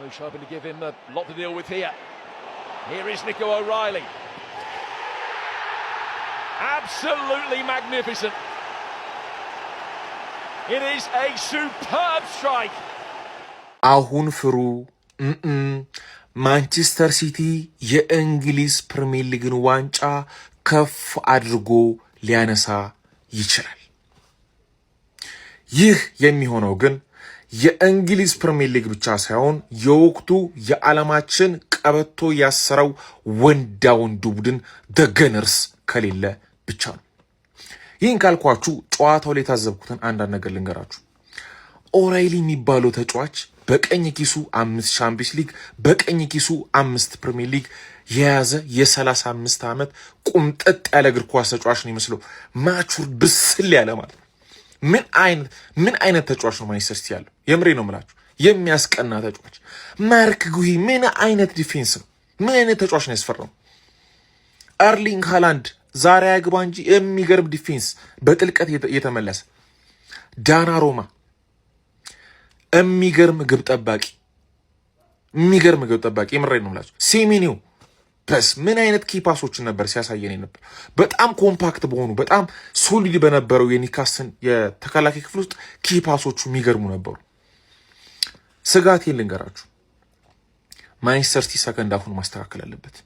Marmoush hoping to give him a lot to deal with here. Here is Nico O'Reilly. Absolutely magnificent. It is a superb strike. አሁን ፍሩ ማንቸስተር ሲቲ የእንግሊዝ ፕሪሚየር ሊግን ዋንጫ ከፍ አድርጎ ሊያነሳ ይችላል። ይህ የሚሆነው ግን የእንግሊዝ ፕሪሚየር ሊግ ብቻ ሳይሆን የወቅቱ የዓለማችን ቀበቶ ያሰረው ወንዳ ወንዱ ቡድን ዘ ገነርስ ከሌለ ብቻ ነው። ይህን ካልኳችሁ ጨዋታው ላይ ታዘብኩትን አንዳንድ ነገር ልንገራችሁ። ኦራይሊ የሚባለው ተጫዋች በቀኝ ኪሱ 5 ቻምፒየንስ ሊግ በቀኝ ኪሱ 5 ፕሪሚየር ሊግ የያዘ የ35 ዓመት ቁምጥጥ ያለ እግር ኳስ ተጫዋች ነው የሚመስለው። ማቹር ብስል ያለ ማለት ምን አይነት ተጫዋች ነው ማንቸስተር ሲቲ ያለው? የምሬ ነው የምላችሁ፣ የሚያስቀና ተጫዋች። ማርክ ጉሂ ምን አይነት ዲፌንስ ነው? ምን አይነት ተጫዋች ነው ያስፈራው? አርሊንግ ሃላንድ ዛሬ ያግባ እንጂ የሚገርም ዲፌንስ በጥልቀት የተመለሰ ዳናሮማ የሚገርም ግብ ጠባቂ የምሬ ነው የምላችሁ። ሴሜኒዮ በስ ምን አይነት ኪፓሶችን ነበር ሲያሳየን ነበር። በጣም ኮምፓክት በሆኑ በጣም ሶሊድ በነበረው የኒካስን የተከላካይ ክፍል ውስጥ ኪፓሶቹ የሚገርሙ ነበሩ። ስጋቴን ልንገራችሁ፣ ማንቸስተር ሲቲ ሰከንድ አፉን ማስተካከል አለበት።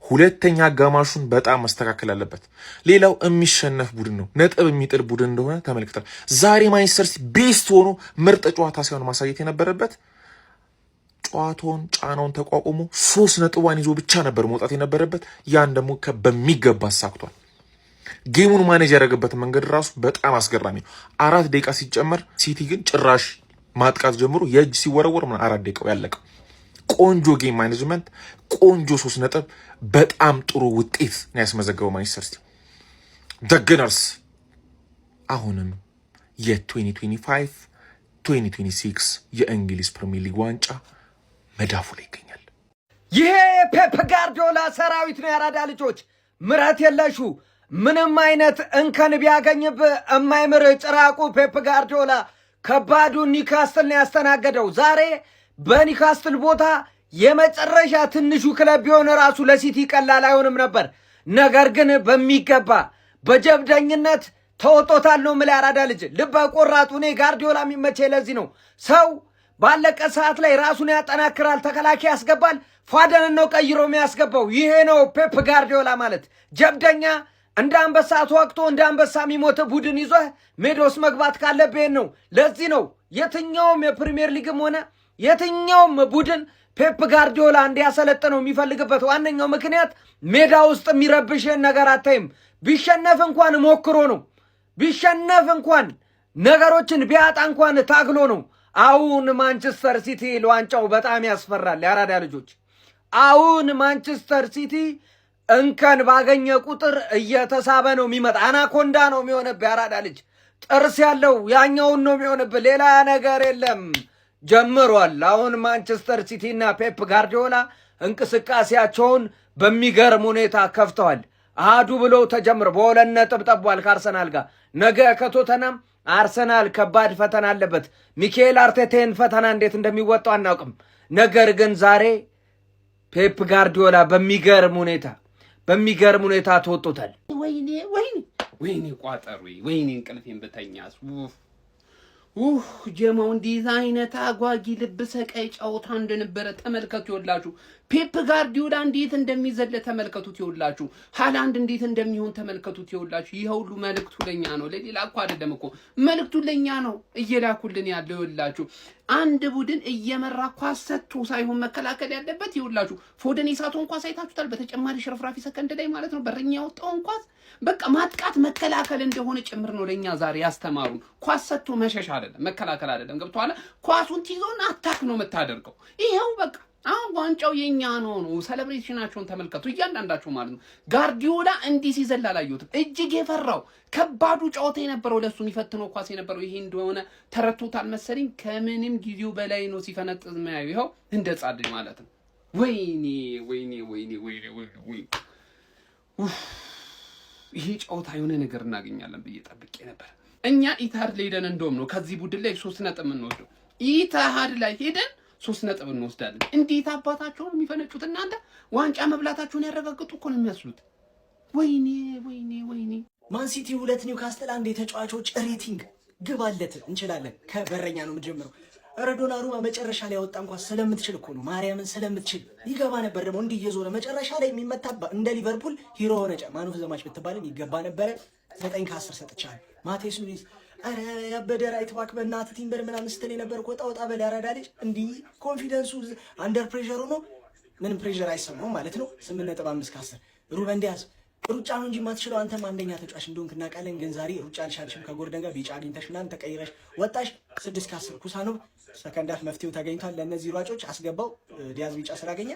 ሁለተኛ አጋማሹን በጣም ማስተካከል አለበት። ሌላው የሚሸነፍ ቡድን ነው፣ ነጥብ የሚጥል ቡድን እንደሆነ ተመልክተናል። ዛሬ ማንቸስተር ሲቲ ቤስት ሆኖ ምርጥ ጨዋታ ሳይሆን ማሳየት የነበረበት ጨዋታውን ጫናውን ተቋቁሞ 3 ነጥቧን ይዞ ብቻ ነበር መውጣት የነበረበት። ያን ደግሞ በሚገባ አሳክቷል። ጌሙን ማኔጅ ያደረገበት መንገድ ራሱ በጣም አስገራሚ ነው። 4 ደቂቃ ሲጨመር ሲቲ ግን ጭራሽ ማጥቃት ጀምሮ የእጅ ሲወረወር 4 ደቂቃው ያለቀው። ቆንጆ ጌም ማኔጅመንት፣ ቆንጆ 3 ነጥብ፣ በጣም ጥሩ ውጤት ነው ያስመዘገበው ማንቸስተር ሲቲ። ዘ ገነርስ አሁንም የ2025 2026 የእንግሊዝ ፕሪሚየር ሊግ ዋንጫ መዳፉ ላይ ይገኛል። ይሄ ፔፕ ጋርዲዮላ ሰራዊት ነው። ያራዳ ልጆች ምረት የለሹ ምንም አይነት እንከን ቢያገኝብ የማይምር ጭራቁ ፔፕ ጋርዲዮላ ከባዱ ኒካስትል ነው ያስተናገደው። ዛሬ በኒካስትል ቦታ የመጨረሻ ትንሹ ክለብ ቢሆን ራሱ ለሲቲ ቀላል አይሆንም ነበር። ነገር ግን በሚገባ በጀብደኝነት ተወጦታል ነው የምልህ። ያራዳ ልጅ ልበ ቆራጡ። እኔ ጋርዲዮላ የሚመቸኝ ለዚህ ነው። ሰው ባለቀ ሰዓት ላይ ራሱን ያጠናክራል፣ ተከላካይ ያስገባል፣ ፏደን ነው ቀይሮ የሚያስገባው። ይሄ ነው ፔፕ ጋርዲዮላ ማለት። ጀብደኛ፣ እንደ አንበሳ ተወቅቶ እንደ አንበሳ የሚሞት ቡድን ይዞህ ሜዳውስ መግባት ካለብህ ነው። ለዚህ ነው የትኛውም የፕሪሚየር ሊግም ሆነ የትኛውም ቡድን ፔፕ ጋርዲዮላ እንዲያሰለጥነው የሚፈልግበት ዋነኛው ምክንያት ሜዳ ውስጥ የሚረብሽን ነገር አታይም። ቢሸነፍ እንኳን ሞክሮ ነው። ቢሸነፍ እንኳን ነገሮችን ቢያጣ እንኳን ታግሎ ነው። አሁን ማንቸስተር ሲቲ ለዋንጫው በጣም ያስፈራል። ያራዳ ልጆች አሁን ማንቸስተር ሲቲ እንከን ባገኘ ቁጥር እየተሳበ ነው የሚመጣ። አናኮንዳ ነው የሚሆንብህ። ያራዳ ልጅ ጥርስ ያለው ያኛውን ነው የሚሆንብህ። ሌላ ነገር የለም። ጀምሯል። አሁን ማንቸስተር ሲቲ እና ፔፕ ጋርዲዮላ እንቅስቃሴያቸውን በሚገርም ሁኔታ ከፍተዋል። አዱ ብለው ተጀምሮ በ2 ነጥብ ጠቧል ከአርሰናል ጋር። ነገ ከቶተናም አርሰናል ከባድ ፈተና አለበት። ሚካኤል አርቴቴን ፈተና እንዴት እንደሚወጣው አናውቅም። ነገር ግን ዛሬ ፔፕ ጋርዲዮላ በሚገርም ሁኔታ ተወጥቶታል። ወይኔ ቋጠሩ፣ ወይኔ እንቅልፌን ብተኛስ። ጀማው እንዲህ አይነት አጓጊ ልብ ሰቀይ ጨዋታ እንደነበረ ተመልከቱ። ይወላችሁ ፔፕ ጋርዲዮላ እንዴት እንደሚዘለ ተመልከቱት። ይወላችሁ ሃላንድ እንዴት እንደሚሆን ተመልከቱት። ይወላችሁ ይሄ ሁሉ መልእክቱ ለኛ ነው፣ ለሌላ እኮ አይደለም እኮ። መልእክቱ ለኛ ነው እየላኩልን ያለው። ይወላችሁ አንድ ቡድን እየመራ ኳስ ሰጥቶ ሳይሆን መከላከል ያለበት። ይወላችሁ ፎደን ኢሳቶን ኳስ አይታችሁታል። በተጨማሪ ሽርፍራፊ ሰከንድ ላይ ማለት ነው በረኛ ያወጣውን ኳስ በቃ ማጥቃት መከላከል እንደሆነ ጭምር ነው ለኛ ዛሬ ያስተማሩን። ኳስ ሰጥቶ መሸሽ አይደለም መከላከል አይደለም። ገብቷል? ኳሱን ትይዞና አታክ ነው የምታደርገው። ይሄው በቃ አሁን ዋንጫው የኛ ነው። ሴሌብሬሽናቸውን ተመልከቱ እያንዳንዳቸው ማለት ነው። ጋርዲዮላ እንዲህ ሲዘል አላየሁትም። እጅግ የፈራው ከባዱ ጨዋታ የነበረው ለሱ የሚፈትነው ኳስ የነበረው ይሄ እንደሆነ ተረቶታል መሰለኝ። ከምንም ጊዜው በላይ ነው ሲፈነጥዝ ማያዩ። ይሄው እንደ ጻድቅ ማለት ነው። ወይኔ ይሄ ጨዋታ የሆነ ነገር እናገኛለን ብዬ ጠብቄ ነበር። እኛ ኢታሃድ ላይ ሄደን እንደውም ነው ከዚህ ቡድን ላይ 3 ነጥብ የምንወስደው። ኢታሃድ ላይ ሄደን 3 ነጥብ እንወስዳለን። እንዴት አባታቸው ነው የሚፈነጩት እናንተ? ዋንጫ መብላታቸውን ያረጋግጡ እኮ ነው የሚያስሉት። ወይኔ ወይኔ ወይኔ። ማን ሲቲ 2 ኒውካስትል 1 የተጫዋቾች ሬቲንግ ግባለት እንችላለን። ከበረኛ ነው የምጀምረው። ዶናሩማ መጨረሻ ላይ ያወጣ እንኳን ስለምትችል እኮ ነው ማርያምን ስለምትችል ይገባ ነበር። ደግሞ እንዲህ እየዞረ መጨረሻ ላይ የሚመታባ እንደ ሊቨርፑል ሂሮ ሆነ ማን ኦፍ ዘ ማች ብትባልን ይገባ ነበረ። 9 ከ10 ሰጥቻለሁ። ማቴስ ኑኒዝ አረ ያበደ ራይት ባክ በእናትህ ቲምበር ምናምን ስትል ነበር እኮ ወጣ በል ያራዳ ልጅ እንዲህ ኮንፊደንሱ አንደር ፕሬሸር ሆኖ ምንም ፕሬሸር አይሰማው ማለት ነው። 8.5 ከ10 ሩበን ዲያዝ ሩጫ ነው እንጂ ማትችለው አንተም አንደኛ ተጫዋች እንደሆንክ እናውቃለን። ግን ዛሬ ሩጫ አልቻልሽም። ከጎርደን ጋር ቢጫ አግኝተሽ ምናምን ተቀይረሽ ወጣሽ። 6 ከ10 ኩሳኖቭ ሰከንድ ሃፍ መፍትሄው ተገኝቷል። ለእነዚህ ሯጮች አስገባው። ዲያዝ ቢጫ ስላገኘ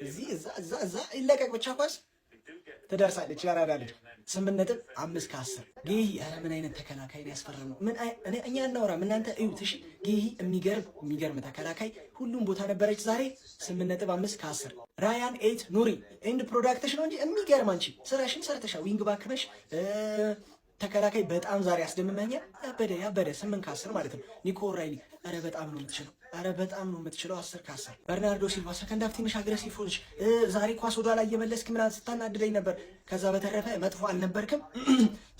እዚህ እዛ ይለቀቅ ብቻ ኳስ ትደርሳለች። ያራዳ ልጅ 8.5 ከ10 ጌሂ ኧረ ምን አይነት ተከላካይ ነው ያስፈረመው። ምን እኛ እናወራም እናንተ እዩት እሺ። ጌሂ የሚገርም ተከላካይ ሁሉም ቦታ ነበረች ዛሬ 8.5 ከ10 ራያን 8 ኑሪ ኤንድ ፕሮዳክትሽ ነው እንጂ የሚገርም አንቺ ስራሽን ሰርተሻል። ዊንግ ባክ ነሽ ተከላካይ በጣም ዛሬ አስደምመኛል። ያበደ 8 ከ10 ማለት ነው። ኒኮ ኦራይሊ ኧረ በጣም ነው የምትችለው 10 ከ10 በርናርዶ ሲልቫ ሰከንድ ሃፍ ትንሽ አግሬሲቭ ሆነሽ ዛሬ ኳስ ወደ ኋላ እየመለስክ ምናምን ስታናድደኝ ነበር። ከዛ በተረፈ መጥፎ አልነበርክም።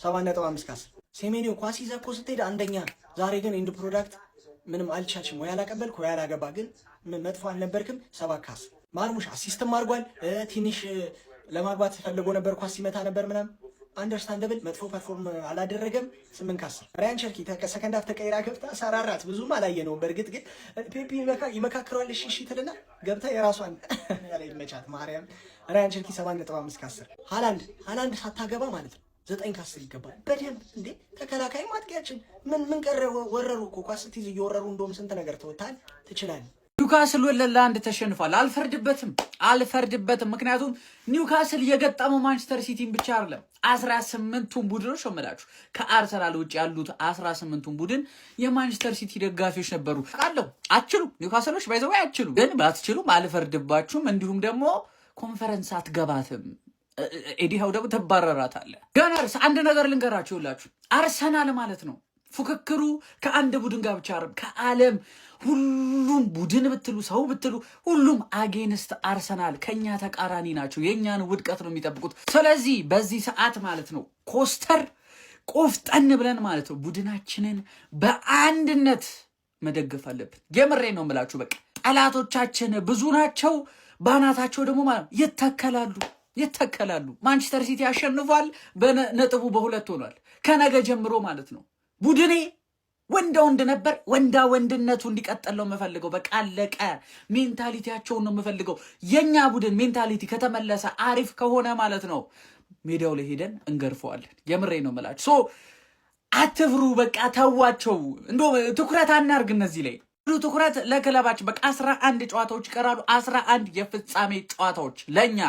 7.5 ከ10 ሴሜኒዮ ኳስ ይዘህ እኮ ስትሄድ አንደኛ። ዛሬ ግን ኢንድ ፕሮዳክት ምንም አልቻልሽም። ወይ አላቀበልክ ወይ አላገባ፣ ግን መጥፎ አልነበርክም። 7 ከ10 ማርሙሽ አሲስትም አድርጓል። ትንሽ ለማግባት ፈልጎ ነበር፣ ኳስ ሲመታ ነበር ምናምን አንደርስታንደብል መጥፎ ፐርፎርም አላደረገም። 8 ከ10 ራያን ቸርኪ ሰከንድ ሃፍ ተቀይራ ገብታ ሰራራት። ብዙም አላየነውም። በእርግጥ ግን ፔፒ ይመካክረዋል። እሺ ትልና ገብታ የራሷን ያለ ይመቻት ማርያም። ራያን ቸርኪ 7.5 ከ10 ሃላንድ ሳታገባ ማለት ነው 9 ከ10 ይገባል። በደንብ እንዴ ተከላካይ ማጥቂያችን ምን ቀረ? ወረሩ እኮ ኳስ ስትይዝ እየወረሩ እንደውም ስንት ነገር ተወታል። ትችላለህ። ኒውካስል 2-1 ተሸንፏል። አልፈርድበትም። ምክንያቱም ኒውካስል የገጠመው ማንቸስተር ሲቲን ብቻ አይደለም 18ቱን ቡድኖች ሸመዳችሁ ከአርሰናል ውጭ ያሉት 18ቱን ቡድን የማንቸስተር ሲቲ ደጋፊዎች ነበሩ። ቃለው አትችሉ ኒውካስሎች ባይዘው አይችሉ። ግን ባትችሉም አልፈርድባችሁም። እንዲሁም ደግሞ ኮንፈረንስ አትገባትም። ኤዲሃው ደግሞ ተባረራታለህ። ገነርስ አንድ ነገር ልንገራችሁ ሁላችሁ አርሰናል ማለት ነው ፉክክሩ ከአንድ ቡድን ጋር ብቻ አይደለም፣ ከዓለም ሁሉም ቡድን ብትሉ ሰው ብትሉ ሁሉም አጌንስት አርሰናል ከኛ ተቃራኒ ናቸው። የኛን ውድቀት ነው የሚጠብቁት። ስለዚህ በዚህ ሰዓት ማለት ነው ኮስተር ቆፍጠን ብለን ማለት ነው ቡድናችንን በአንድነት መደገፍ አለብን። የምሬ ነው የምላችሁ። በቃ ጠላቶቻችን ብዙ ናቸው፣ ባናታቸው ደግሞ ማለት ይተከላሉ። ማንቸስተር ሲቲ አሸንፏል፣ በነጥቡ በ2 ሆኗል። ከነገ ጀምሮ ማለት ነው ቡድኔ ወንድ ነበር። ወንድነቱ እንዲቀጥል ነው የምፈልገው። በቃ አለቀ። ሜንታሊቲያቸውን ነው የምፈልገው። የኛ ቡድን ሜንታሊቲ ከተመለሰ አሪፍ ከሆነ ማለት ነው ሜዳው ላይ ሄደን እንገርፈዋለን። የምሬ ነው የምላችሁ። ሶ አትፍሩ፣ በቃ ተዋቸው። እንደው ትኩረት አናርግ እነዚህ ላይ ትኩረት ለክለባችን። በቃ 11 ጨዋታዎች ይቀራሉ። 11 የፍጻሜ ጨዋታዎች ለኛ።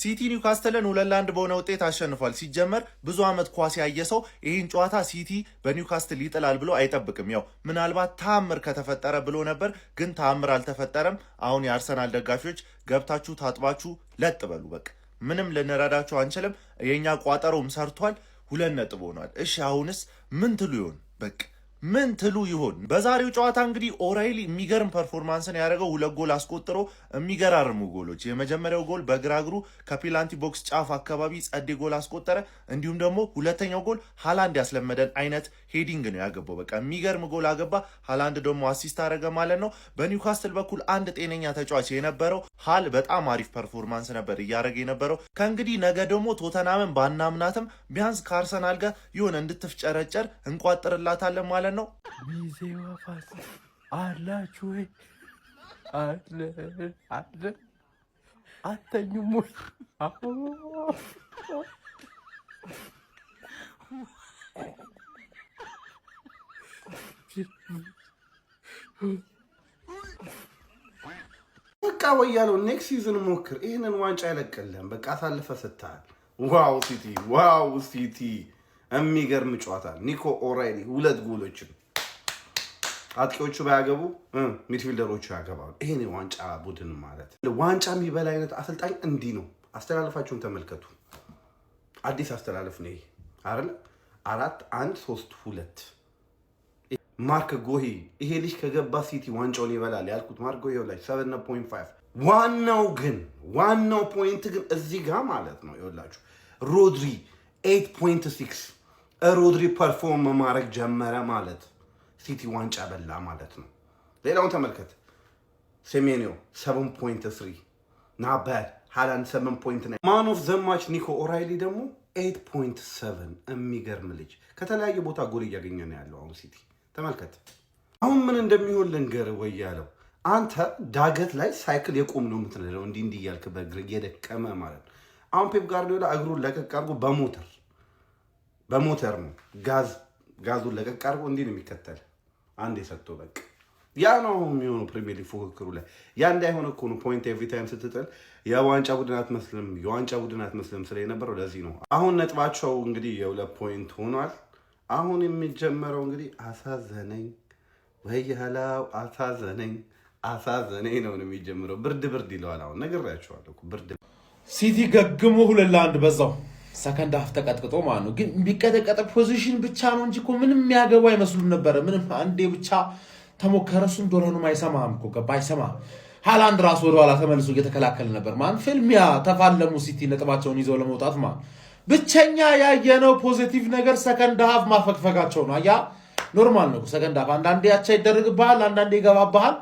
ሲቲ ኒውካስትልን 2-1 በሆነ ውጤት አሸንፏል። ሲጀመር ብዙ ዓመት ኳስ ያየ ሰው ይህን ጨዋታ ሲቲ በኒውካስትል ይጥላል ብሎ አይጠብቅም። ያው ምናልባት ተአምር ከተፈጠረ ብሎ ነበር፣ ግን ተአምር አልተፈጠረም። አሁን የአርሰናል ደጋፊዎች ገብታችሁ ታጥባችሁ ለጥ በሉ። በቃ ምንም ልንረዳችሁ አንችልም። የኛ ቋጠሮም ሰርቷል። 2 ነጥብ ሆኗል። እሺ አሁንስ ምን ትሉ ይሆን? በቃ ምን ትሉ ይሆን? በዛሬው ጨዋታ እንግዲህ ኦራይሊ የሚገርም ፐርፎርማንስን ያደረገው 2 ጎል አስቆጥሮ የሚገራርሙ ጎሎች። የመጀመሪያው ጎል በግራ እግሩ ከፔናልቲ ቦክስ ጫፍ አካባቢ ጸዴ ጎል አስቆጠረ። እንዲሁም ደግሞ ሁለተኛው ጎል ሃላንድ ያስለመደን አይነት ሄዲንግ ነው ያገባው። በቃ የሚገርም ጎል አገባ። ሃላንድ ደግሞ አሲስት አደረገ ማለት ነው። በኒውካስትል በኩል አንድ ጤነኛ ተጫዋች የነበረው ሃል በጣም አሪፍ ፐርፎርማንስ ነበር እያደረገ የነበረው። ከእንግዲህ ነገ ደግሞ ቶተናምን ባናምናትም ቢያንስ ከአርሰናል ጋር የሆነ እንድትፍጨረጨር እንቋጥርላታለን ማለት ነው። ሚዜዋ ፋሲል አላችሁ ወይ? አለ አተኙም ወይ? በቃ ወያለው ኔክስት ሲዝን ሞክር። ይህንን ዋንጫ አይለቅልህም። በቃ አሳልፈ ስታል። ዋው ሲቲ የሚገርም ጨዋታ። ኒኮ ኦራይሊ 2 ጎሎችን አጥቂዎቹ ባያገቡ ሚድፊልደሮቹ ያገባሉ። ይሄን ዋንጫ ቡድን ማለት ዋንጫ የሚበላ አይነት አሰልጣኝ እንዲህ ነው። አስተላለፋችሁን ተመልከቱ። አዲስ አስተላለፍ ነው ይሄ አይደል? 4-1-3-2 ማርክ ጎሂ ይሄ ልጅ ከገባ ሲቲ ዋንጫውን ይበላል ያልኩት ማርክ ጎሂ ላይ 7.5 ዋናው ፖይንት ግን እዚህ ጋር ማለት ነው ይኸውላችሁ ሮድሪ 8.6 ሮድሪ ፐርፎርም ማድረግ ጀመረ ማለት ሲቲ ዋንጫ በላ ማለት ነው። ሌላውን ተመልከት ሴሜኒዮ 7.3 ናባድ ሃላንድ 7.9 ማን ኦፍ ዘ ማች ኒኮ ኦራይሊ ደግሞ 8.7 የሚገርም ልጅ ከተለያየ ቦታ ጎል እያገኘ ነው ያለው አሁን ሲቲ ተመልከት። አሁን ምን እንደሚሆን ልንገርህ ወይ ያለው አንተ ዳገት ላይ ሳይክል የቆም ነው የምትነዳው እንዲህ እያልክ በእግር እየደከመ ማለት ነው። አሁን ፔፕ ጋርዲዮላ እግሩን ለቀቅ አድርጎ በሞተር ነው ጋዙን ለቀቅ አድርጎ እንዲህ ነው የሚከተል አንዴ ሰጥቶ በቃ ያ ነው የሚሆነው ፕሪሚየር ሊግ ፉክክሩ ላይ ያ እንዳይሆን እኮ ነው ፖይንት ኤቭሪ ታይም ስትጥል የዋንጫ ቡድን አትመስልም ስለ የነበረው ለዚህ ነው። አሁን ነጥባቸው እንግዲህ የ2 ፖይንት ሆኗል። አሁን የሚጀመረው እንግዲህ አሳዘነኝ ወይሃላው አሳዘነኝ ነው የሚጀምረው። ብርድ ይለዋል። አሁን ነግሬያቸዋለሁ እኮ ብርድ ሲቲ ገግሞ 2-1 በዛው ሰከንድ ሃፍ ተቀጥቅጦ ማለት ነው። ግን ቢቀጠቀጥ ፖዚሽን ብቻ ነው እንጂ እኮ ምንም የሚያገቡ አይመስሉም ነበረ። ምንም አንዴ ብቻ ተሞከረ። እሱም ዶላኑም አይሰማም እኮ ገባ አይሰማም። ሃላንድ ራሱ ወደኋላ ተመልሶ እየተከላከለ ነበር ማለት ፊልሚያ ተፋለሙ ሲቲ ነጥባቸውን ይዘው ለመውጣት ማለት ብቸኛ ያየነው ፖዚቲቭ ነገር ሰከንድ ሃፍ ማፈግፈጋቸው ነው። ያ ኖርማል ነው። ሰከንድ ሃፍ አንዳንዴ ያቻ ይደረግብሃል፣ አንዳንዴ ይገባብሃል፣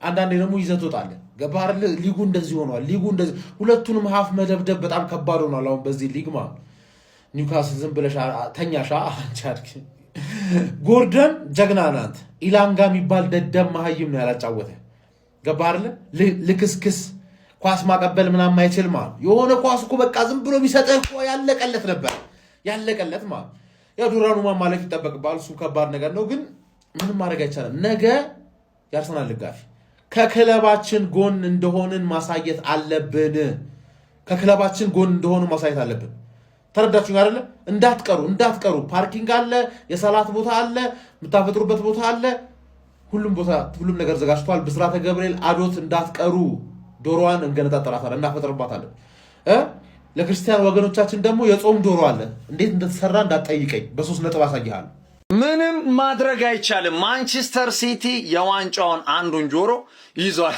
አንዳንዴ ደግሞ ይዘህ ትወጣለህ። ገባህ አይደል? ሊጉ እንደዚህ ሆኗል። እንደዚህ ሁለቱንም ሃፍ መደብደብ በጣም ከባድ ሆኗል አሁን በዚህ ሊግ ማለት ኒውካስል ዝም ብለሽ ተኛሻ አንቻርክ ጎርደን ጀግና ናት። ኢላንጋ የሚባል ደደም መሀይም ነው ያላጫወተ። ገባህ አይደል? ልክስክስ ኳስ ማቀበል ምናምን አይችል ማለት የሆነ ኳስ እኮ በቃ ዝም ብሎ ቢሰጥህ እኮ ያለቀለት ነበር ማለት ያው ዱራኑማ ማለፍ ይጠበቅባል። እሱ ከባድ ነገር ነው፣ ግን ምንም ማድረግ አይቻልም። ነገ የአርሰናል ደጋፊ ከክለባችን ጎን እንደሆንን ማሳየት አለብን። ተረዳችሁኝ አይደለ? እንዳትቀሩ። ፓርኪንግ አለ፣ የሰላት ቦታ አለ፣ የምታፈጥሩበት ቦታ አለ። ሁሉም ነገር ዘጋጅቷል። ብስራተ ገብርኤል አዶት እንዳትቀሩ። ዶሮዋን እንገነጣጠራታለን፣ እናፈጥርባታለን። ለክርስቲያን ወገኖቻችን ደግሞ የጾም ዶሮ አለ። እንዴት እንደተሰራ እንዳትጠይቀኝ፣ በ3 ነጥብ አሳይሃለሁ። ምንም ማድረግ አይቻልም። ማንቸስተር ሲቲ የዋንጫውን አንዱን ጆሮ ይዟል።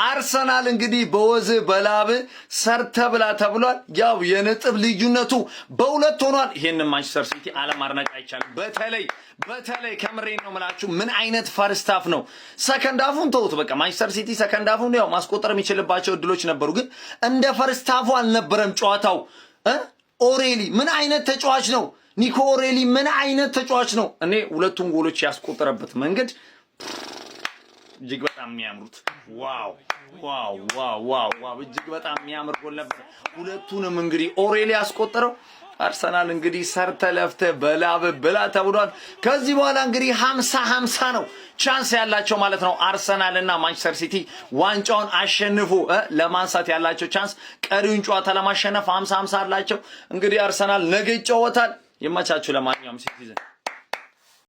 አርሰናል እንግዲህ በወዝ በላብ ሰርተ ብላ ተብሏል። ያው የነጥብ ልዩነቱ በ2 ሆኗል። ይሄንን ማንቸስተር ሲቲ አለማድነቅ አይቻልም። በተለይ ከምሬን ነው የምላችሁ ምን አይነት ፈርስት ሃፍ ነው። ሰከንድ ሃፉን ተውት በቃ ማንቸስተር ሲቲ ሰከንድ ሃፉን ያው ማስቆጠር የሚችልባቸው እድሎች ነበሩ፣ ግን እንደ ፈርስት ሃፉ አልነበረም ጨዋታው። ኦሬሊ ምን አይነት ተጫዋች ነው! ኒኮ ኦሬሊ ምን አይነት ተጫዋች ነው! እኔ ሁለቱም ጎሎች ያስቆጠረበት መንገድ እጅግ በጣም የሚያምሩት ዋው እጅግ በጣም የሚያምር ጎል ነበር። ሁለቱንም እንግዲህ ኦሬሊ ያስቆጠረው። አርሰናል እንግዲህ ሰርተ ለፍተ በላብ ብላ ተብሏል። ከዚህ በኋላ እንግዲህ 50-50 ነው ቻንስ ያላቸው ማለት ነው። አርሰናል እና ማንቸስተር ሲቲ ዋንጫውን አሸንፎ ለማንሳት ያላቸው ቻንስ ቀሪውን ጨዋታ ለማሸነፍ 50-50 አላቸው። እንግዲህ አርሰናል ነገ ይጫወታል። ይመቻችሁ። ለማንኛውም ሲቲዝን